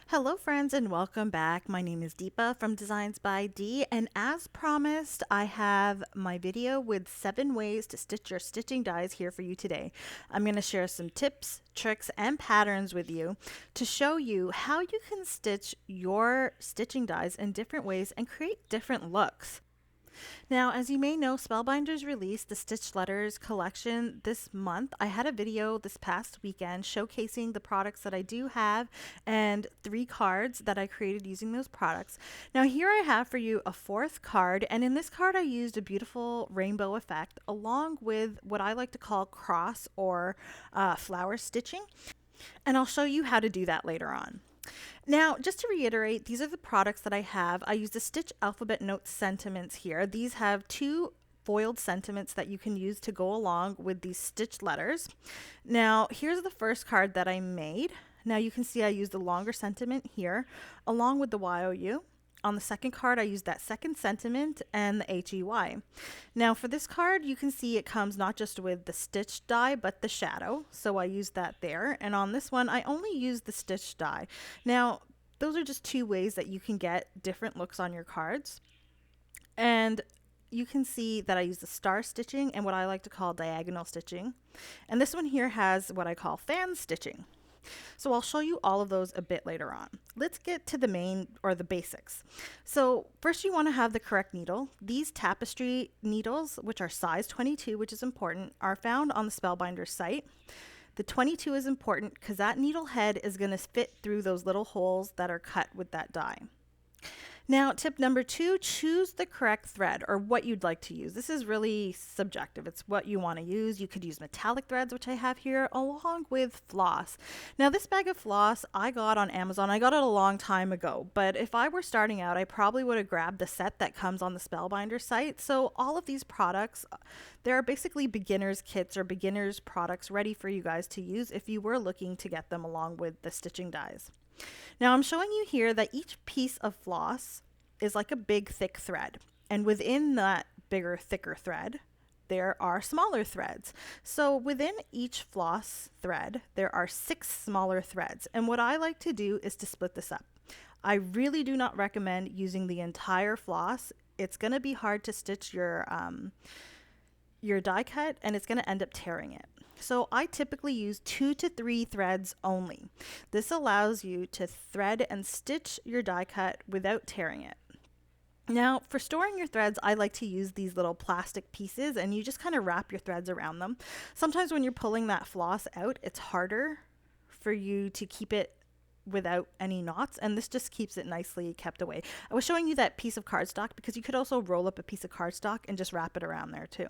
Hello friends and welcome back. My name is Deepa from DeeZinesByD, and as promised, I have my video with 7 ways to stitch your stitching dies here for you today. I'm going to share some tips, tricks, and patterns with you to show you how you can stitch your stitching dies in different ways and create different looks. Now, as you may know, Spellbinders released the Stitch Letters collection this month. I had a video this past weekend showcasing the products that I do have and 3 cards that I created using those products. Now, here I have for you a 4th card, and in this card I used a beautiful rainbow effect along with what I like to call cross or flower stitching, and I'll show you how to do that later on. Now, just to reiterate, these are the products that I have. I use the Stitch Alphabet Notes sentiments here. These have 2 foiled sentiments that you can use to go along with these stitched letters. Now, here's the first card that I made. Now you can see I used the longer sentiment here along with the YOU. On the second card, I used that second sentiment and the HEY. Now for this card, you can see it comes not just with the stitched die, but the shadow. So I used that there. And on this one, I only used the stitched die. Now, those are just 2 ways that you can get different looks on your cards. And you can see that I use the star stitching and what I like to call diagonal stitching. And this one here has what I call fan stitching. So I'll show you all of those a bit later on. Let's get to the main or the basics. So first you want to have the correct needle. These tapestry needles, which are size 22, which is important, are found on the Spellbinders site. The 22 is important because that needle head is going to fit through those little holes that are cut with that die. Now, tip number 2, choose the correct thread or what you'd like to use. This is really subjective. It's what you want to use. You could use metallic threads, which I have here, along with floss. Now, this bag of floss I got on Amazon. I got it a long time ago, but if I were starting out, I probably would have grabbed the set that comes on the Spellbinder site. So all of these products, there are basically beginner's kits or beginner's products ready for you guys to use if you were looking to get them along with the stitching dies. Now I'm showing you here that each piece of floss is like a big thick thread, and within that bigger thicker thread there are smaller threads. So within each floss thread there are 6 smaller threads, and what I like to do is to split this up. I really do not recommend using the entire floss. It's going to be hard to stitch your die cut, and it's going to end up tearing it. So I typically use 2 to 3 threads only. This allows you to thread and stitch your die cut without tearing it. Now for storing your threads, I like to use these little plastic pieces, and you just kind of wrap your threads around them. Sometimes when you're pulling that floss out, it's harder for you to keep it without any knots, and this just keeps it nicely kept away. I was showing you that piece of cardstock because you could also roll up a piece of cardstock and just wrap it around there too.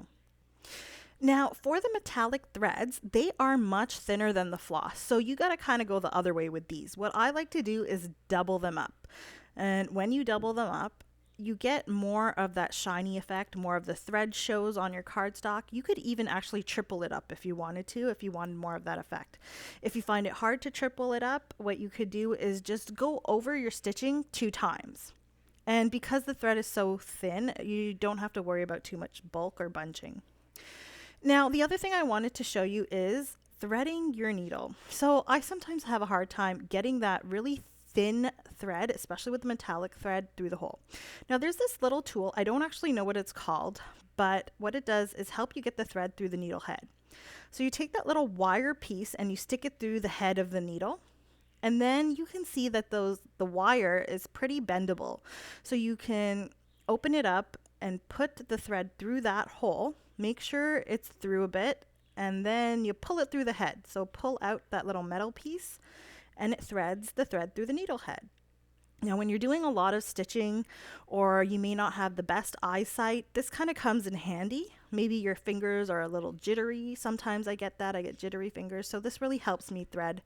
Now, for the metallic threads, they are much thinner than the floss, so you got to kind of go the other way with these. What I like to do is double them up. And when you double them up, you get more of that shiny effect, more of the thread shows on your cardstock. You could even actually triple it up if you wanted to, if you wanted more of that effect. If you find it hard to triple it up, what you could do is just go over your stitching 2 times. And because the thread is so thin, you don't have to worry about too much bulk or bunching. Now, the other thing I wanted to show you is threading your needle. So I sometimes have a hard time getting that really thin thread, especially with the metallic thread, through the hole. Now there's this little tool, I don't actually know what it's called, but what it does is help you get the thread through the needle head. So you take that little wire piece and you stick it through the head of the needle, and then you can see that the wire is pretty bendable. So you can open it up and put the thread through that hole. Make sure it's through a bit, and then you pull it through the head. So pull out that little metal piece and it threads the thread through the needle head. Now when you're doing a lot of stitching or you may not have the best eyesight, this kind of comes in handy. Maybe your fingers are a little jittery. Sometimes I get that, I get jittery fingers. So this really helps me thread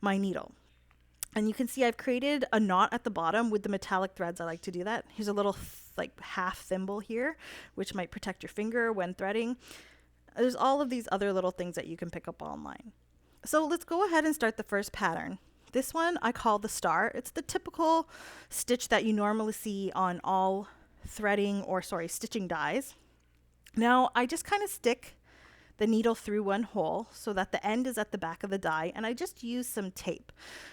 my needle. And you can see I've created a knot at the bottom with the metallic threads. I like to do that. Here's a little like half thimble here, which might protect your finger when threading. There's all of these other little things that you can pick up online. So let's go ahead and start the first pattern. This one I call the star. It's the typical stitch that you normally see on all stitching dies. Now I just kind of stick the needle through one hole so that the end is at the back of the die, and I just use some tape.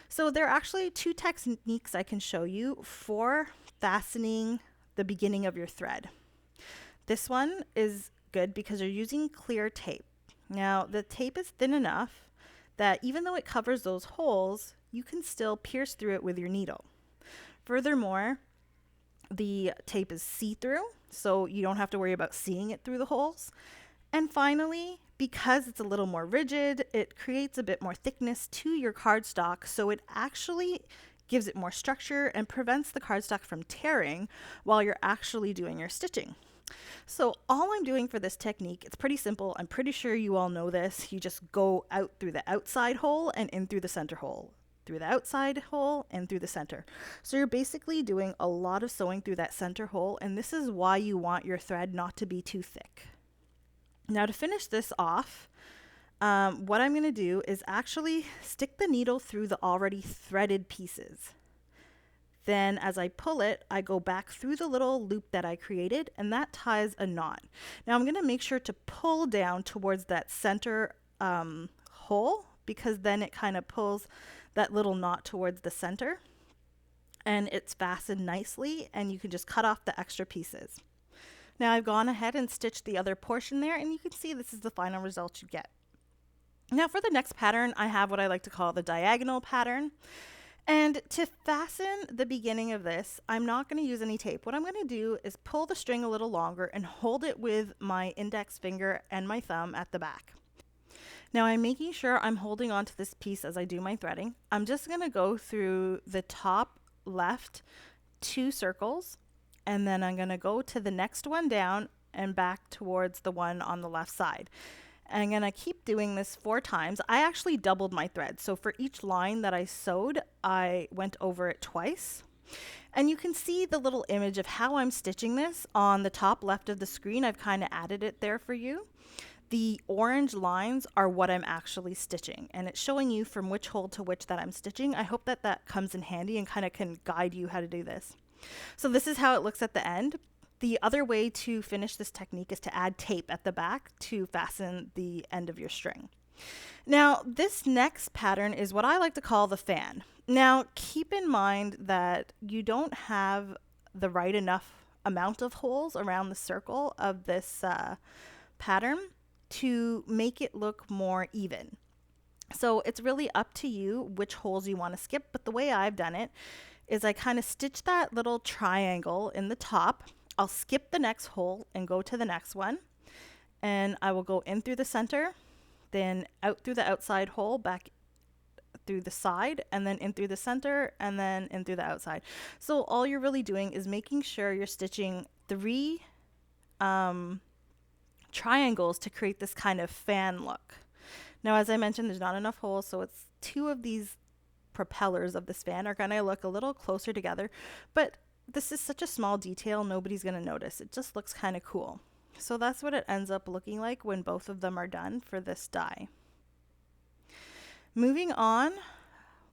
So there are actually two techniques I can show you for fastening the beginning of your thread. This one is good because you're using clear tape. Now the tape is thin enough that even though it covers those holes, you can still pierce through it with your needle. Furthermore, the tape is see-through, so you don't have to worry about seeing it through the holes. And finally, because it's a little more rigid, it creates a bit more thickness to your cardstock, so it actually gives it more structure and prevents the cardstock from tearing while you're actually doing your stitching. So all I'm doing for this technique, it's pretty simple. I'm pretty sure you all know this. You just go out through the outside hole and in through the center hole, through the outside hole and through the center. So you're basically doing a lot of sewing through that center hole, and this is why you want your thread not to be too thick. Now to finish this off, what I'm going to do is actually stick the needle through the already threaded pieces. Then as I pull it, I go back through the little loop that I created, and that ties a knot. Now I'm going to make sure to pull down towards that center hole, because then it kind of pulls that little knot towards the center, and it's fastened nicely, and you can just cut off the extra pieces. Now I've gone ahead and stitched the other portion there, and you can see this is the final result you get. Now for the next pattern, I have what I like to call the diagonal pattern. And to fasten the beginning of this, I'm not going to use any tape. What I'm going to do is pull the string a little longer and hold it with my index finger and my thumb at the back. Now I'm making sure I'm holding on to this piece as I do my threading. I'm just going to go through the top left 2 circles, and then I'm going to go to the next one down and back towards the one on the left side. I'm going to keep doing this 4 times. I actually doubled my thread. So for each line that I sewed, I went over it twice. And you can see the little image of how I'm stitching this on the top left of the screen. I've kind of added it there for you. The orange lines are what I'm actually stitching, and it's showing you from which hole to which that I'm stitching. I hope that that comes in handy and kind of can guide you how to do this. So this is how it looks at the end. The other way to finish this technique is to add tape at the back to fasten the end of your string. Now, this next pattern is what I like to call the fan. Now, keep in mind that you don't have the right enough amount of holes around the circle of this pattern to make it look more even. So it's really up to you which holes you want to skip, but the way I've done it is I kind of stitch that little triangle in the top. I'll skip the next hole and go to the next one, and I will go in through the center, then out through the outside hole, back through the side, and then in through the center, and then in through the outside. So all you're really doing is making sure you're stitching 3 triangles to create this kind of fan look. Now, as I mentioned, there's not enough holes, so it's 2 of these propellers of this fan are going to look a little closer together, but this is such a small detail, nobody's going to notice. It just looks kind of cool. So that's what it ends up looking like when both of them are done for this die. Moving on,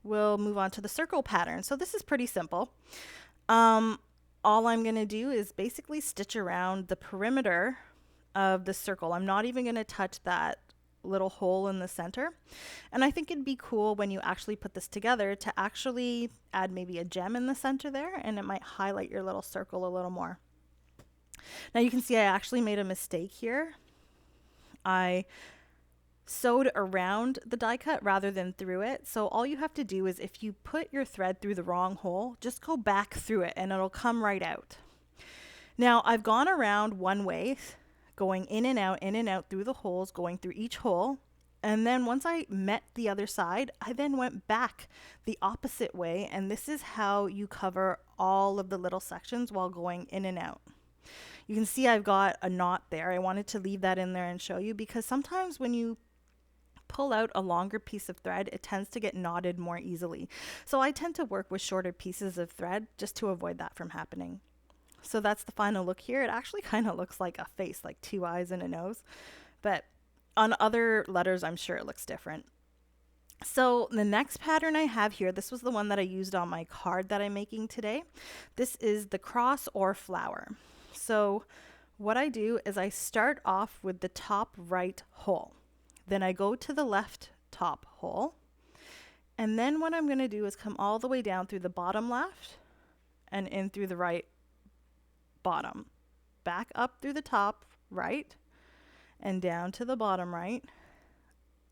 we'll move on to the circle pattern. So this is pretty simple. All I'm going to do is basically stitch around the perimeter of the circle. I'm not even going to touch that little hole in the center. And I think it'd be cool when you actually put this together to actually add maybe a gem in the center there, and it might highlight your little circle a little more. Now you can see I actually made a mistake here. I sewed around the die cut rather than through it. So all you have to do is, if you put your thread through the wrong hole, just go back through it and it'll come right out. Now I've gone around one way, going in and out through the holes, going through each hole. And then once I met the other side, I then went back the opposite way. And this is how you cover all of the little sections while going in and out. You can see I've got a knot there. I wanted to leave that in there and show you, because sometimes when you pull out a longer piece of thread, it tends to get knotted more easily. So I tend to work with shorter pieces of thread just to avoid that from happening. So that's the final look here. It actually kind of looks like a face, like 2 eyes and a nose. But on other letters, I'm sure it looks different. So the next pattern I have here, this was the one that I used on my card that I'm making today. This is the cross or flower. So what I do is I start off with the top right hole. Then I go to the left top hole. And then what I'm going to do is come all the way down through the bottom left and in through the right bottom. Back up through the top right and down to the bottom right,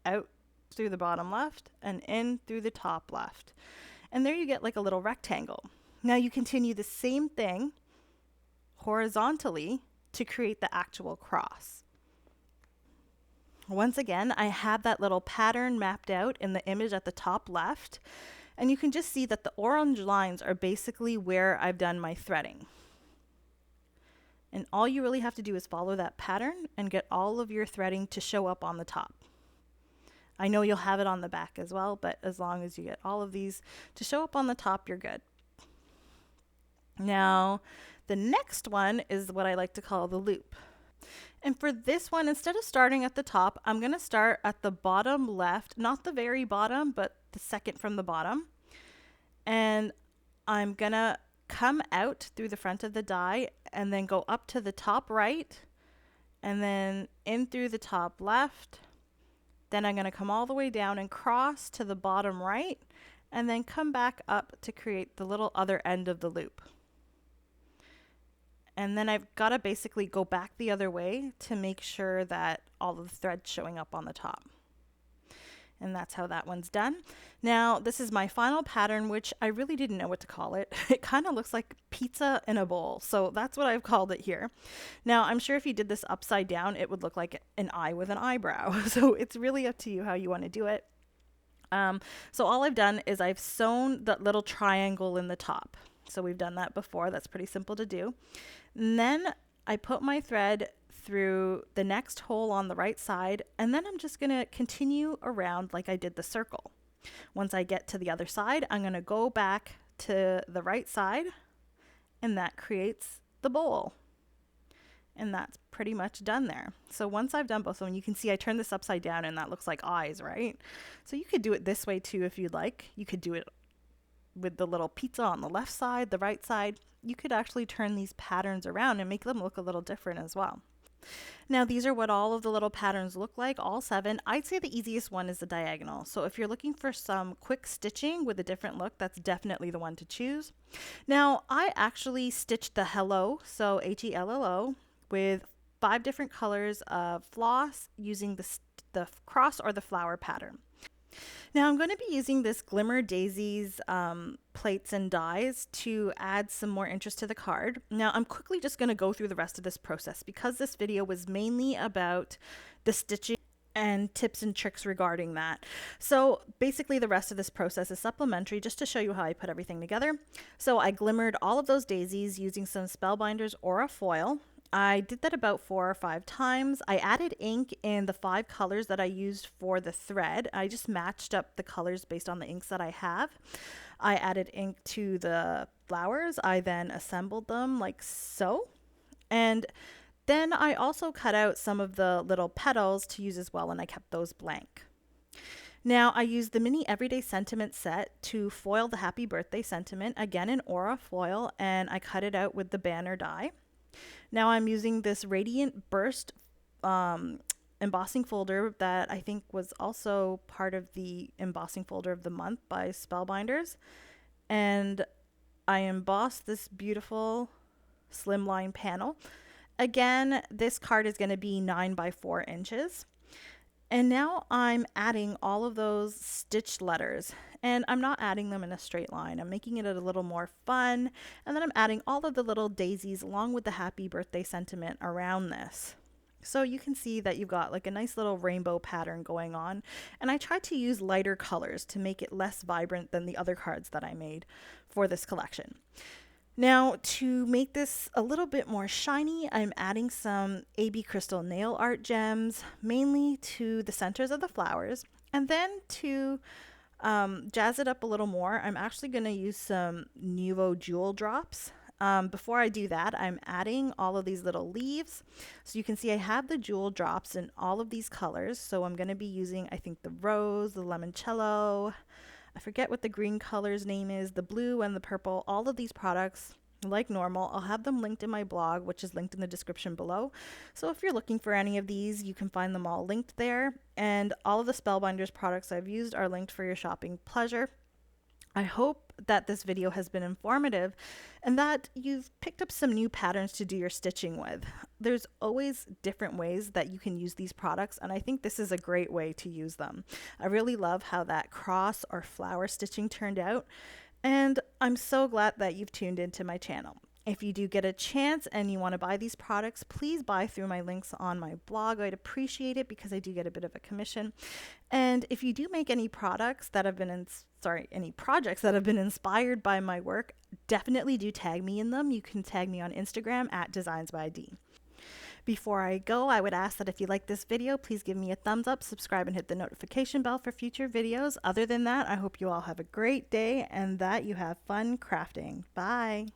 out through the bottom left and in through the top left. And there you get like a little rectangle. Now you continue the same thing horizontally to create the actual cross. Once again, I have that little pattern mapped out in the image at the top left, and you can just see that the orange lines are basically where I've done my threading. And all you really have to do is follow that pattern and get all of your threading to show up on the top. I know you'll have it on the back as well, but as long as you get all of these to show up on the top, you're good. Now, the next one is what I like to call the loop. And for this one, instead of starting at the top, I'm going to start at the bottom left, not the very bottom, but the second from the bottom. And I'm going to come out through the front of the die and then go up to the top right and then in through the top left. Then I'm going to come all the way down and cross to the bottom right and then come back up to create the little other end of the loop. And then I've got to basically go back the other way to make sure that all of the thread's showing up on the top. And that's how that one's done. Now, this is my final pattern, which I really didn't know what to call it. It kind of looks like pizza in a bowl. So that's what I've called it here. Now, I'm sure if you did this upside down, it would look like an eye with an eyebrow. So it's really up to you how you want to do it. So all I've done is I've sewn that little triangle in the top. So we've done that before. That's pretty simple to do. And then I put my thread through the next hole on the right side, and then I'm just going to continue around like I did the circle. Once I get to the other side, I'm going to go back to the right side, and that creates the bowl. And that's pretty much done there. So once I've done both of them, you can see I turned this upside down and that looks like eyes, right? So you could do it this way too if you'd like. You could do it with the little pizza on the left side, the right side. You could actually turn these patterns around and make them look a little different as well. Now these are what all of the little patterns look like, all 7. I'd say the easiest one is the diagonal. So if you're looking for some quick stitching with a different look, that's definitely the one to choose. Now I actually stitched the hello, so HELLO, with 5 different colors of floss using the cross or the flower pattern. Now I'm going to be using this Glimmer Daisies plates and dies to add some more interest to the card. Now I'm quickly just going to go through the rest of this process because this video was mainly about the stitching and tips and tricks regarding that. So basically the rest of this process is supplementary just to show you how I put everything together. So I glimmered all of those daisies using some Spellbinders or a foil. I did that about 4 or 5 times. I added ink in the 5 colors that I used for the thread. I just matched up the colors based on the inks that I have. I added ink to the flowers. I then assembled them like so. And then I also cut out some of the little petals to use as well, and I kept those blank. Now I used the mini Everyday Sentiment set to foil the Happy Birthday sentiment, again in Aura foil, and I cut it out with the banner die. Now I'm using this Radiant Burst embossing folder that I think was also part of the embossing folder of the month by Spellbinders. And I embossed this beautiful slimline panel. Again, this card is going to be 9 by 4 inches. And now I'm adding all of those stitched letters, and I'm not adding them in a straight line. I'm making it a little more fun. And then I'm adding all of the little daisies along with the Happy Birthday sentiment around this. So you can see that you've got like a nice little rainbow pattern going on. And I tried to use lighter colors to make it less vibrant than the other cards that I made for this collection. Now, to make this a little bit more shiny, I'm adding some AB Crystal Nail Art gems, mainly to the centers of the flowers. And then to jazz it up a little more, I'm actually going to use some Nuvo Jewel Drops. Before I do that, I'm adding all of these little leaves. So you can see I have the jewel drops in all of these colors. So I'm going to be using, I think, the rose, the limoncello, I forget what the green color's name is, the blue and the purple. All of these products like normal. I'll have them linked in my blog, which is linked in the description below. So if you're looking for any of these, you can find them all linked there. And all of the Spellbinders products I've used are linked for your shopping pleasure. I hope that this video has been informative and that you've picked up some new patterns to do your stitching with. There's always different ways that you can use these products, and I think this is a great way to use them. I really love how that cross or flower stitching turned out, and I'm so glad that you've tuned into my channel. If you do get a chance and you want to buy these products, please buy through my links on my blog. I'd appreciate it because I do get a bit of a commission. And if you do make any products that have been any projects that have been inspired by my work, definitely do tag me in them. You can tag me on Instagram at DeeZinesByD. Before I go, I would ask that if you like this video, please give me a thumbs up, subscribe, and hit the notification bell for future videos. Other than that, I hope you all have a great day and that you have fun crafting. Bye.